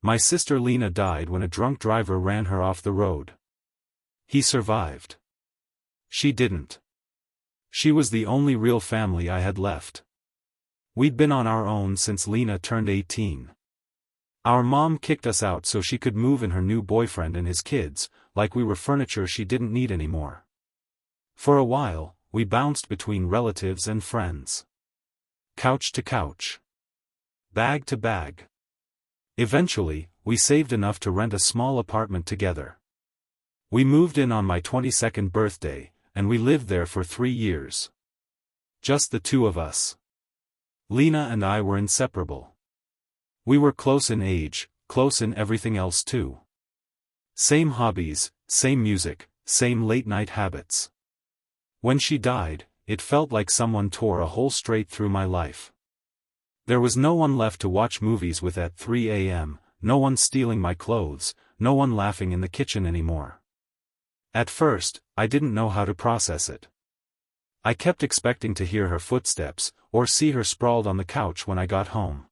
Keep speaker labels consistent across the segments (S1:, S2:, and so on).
S1: My sister Lena died when a drunk driver ran her off the road. He survived. She didn't. She was the only real family I had left. We'd been on our own since Lena turned 18. Our mom kicked us out so she could move in her new boyfriend and his kids, like we were furniture she didn't need anymore. For a while, we bounced between relatives and friends. Couch to couch. Bag to bag. Eventually, we saved enough to rent a small apartment together. We moved in on my 22nd birthday, and we lived there for 3 years. Just the two of us. Lena and I were inseparable. We were close in age, close in everything else too. Same hobbies, same music, same late-night habits. When she died, it felt like someone tore a hole straight through my life. There was no one left to watch movies with at 3 a.m., no one stealing my clothes, no one laughing in the kitchen anymore. At first, I didn't know how to process it. I kept expecting to hear her footsteps, or see her sprawled on the couch when I got home.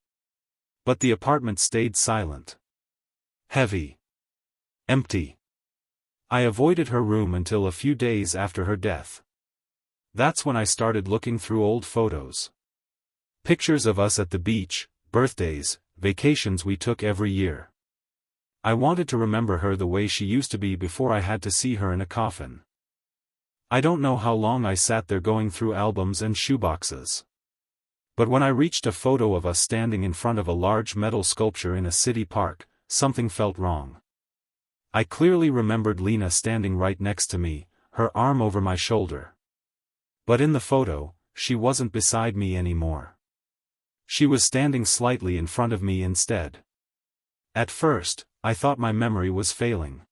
S1: But the apartment stayed silent. Heavy. Empty. I avoided her room until a few days after her death. That's when I started looking through old photos. Pictures of us at the beach, birthdays, vacations we took every year. I wanted to remember her the way she used to be before I had to see her in a coffin. I don't know how long I sat there going through albums and shoeboxes. But when I reached a photo of us standing in front of a large metal sculpture in a city park, something felt wrong. I clearly remembered Lena standing right next to me, her arm over my shoulder. But in the photo, she wasn't beside me anymore. She was standing slightly in front of me instead. At first, I thought my memory was failing.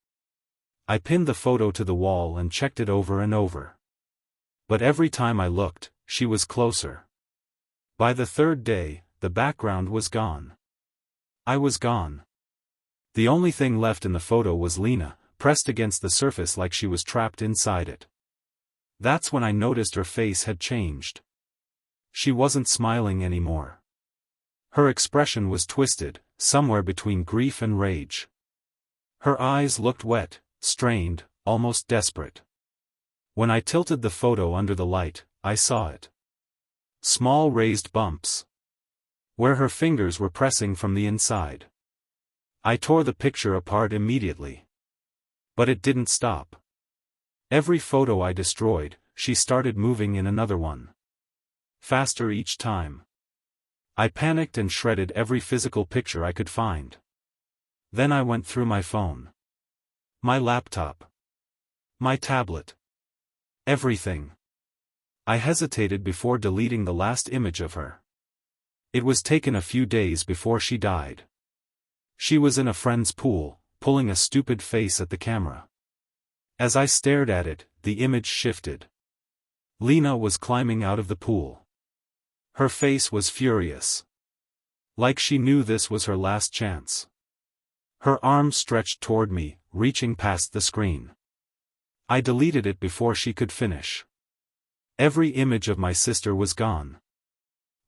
S1: I pinned the photo to the wall and checked it over and over. But every time I looked, she was closer. By the third day, the background was gone. I was gone. The only thing left in the photo was Lena, pressed against the surface like she was trapped inside it. That's when I noticed her face had changed. She wasn't smiling anymore. Her expression was twisted, somewhere between grief and rage. Her eyes looked wet, strained, almost desperate. When I tilted the photo under the light, I saw it. Small raised bumps. Where her fingers were pressing from the inside. I tore the picture apart immediately. But it didn't stop. Every photo I destroyed, she started moving in another one. Faster each time. I panicked and shredded every physical picture I could find. Then I went through my phone. My laptop. My tablet. Everything. I hesitated before deleting the last image of her. It was taken a few days before she died. She was in a friend's pool, pulling a stupid face at the camera. As I stared at it, the image shifted. Lena was climbing out of the pool. Her face was furious. Like she knew this was her last chance. Her arms stretched toward me, reaching past the screen. I deleted it before she could finish. Every image of my sister was gone.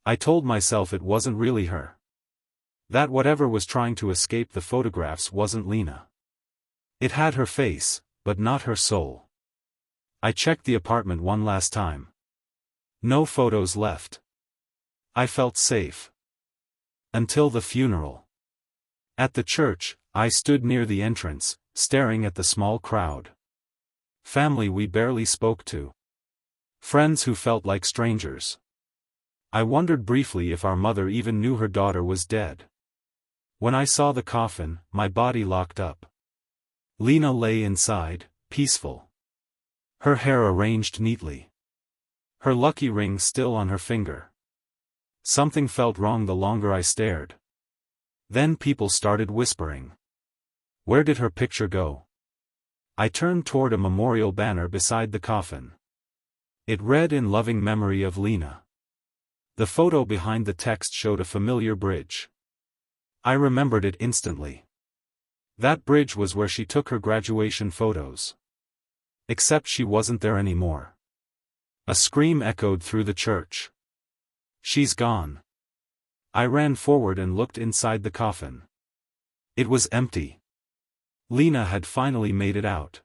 S1: I told myself it wasn't really her. That whatever was trying to escape the photographs wasn't Lena. It had her face, but not her soul. I checked the apartment one last time. No photos left. I felt safe. Until the funeral. At the church, I stood near the entrance, staring at the small crowd. Family we barely spoke to. Friends who felt like strangers. I wondered briefly if our mother even knew her daughter was dead. When I saw the coffin, my body locked up. Lena lay inside, peaceful. Her hair arranged neatly. Her lucky ring still on her finger. Something felt wrong the longer I stared. Then people started whispering. Where did her picture go? I turned toward a memorial banner beside the coffin. It read in loving memory of Lena. The photo behind the text showed a familiar bridge. I remembered it instantly. That bridge was where she took her graduation photos. Except she wasn't there anymore. A scream echoed through the church. She's gone. I ran forward and looked inside the coffin. It was empty. Lena had finally made it out.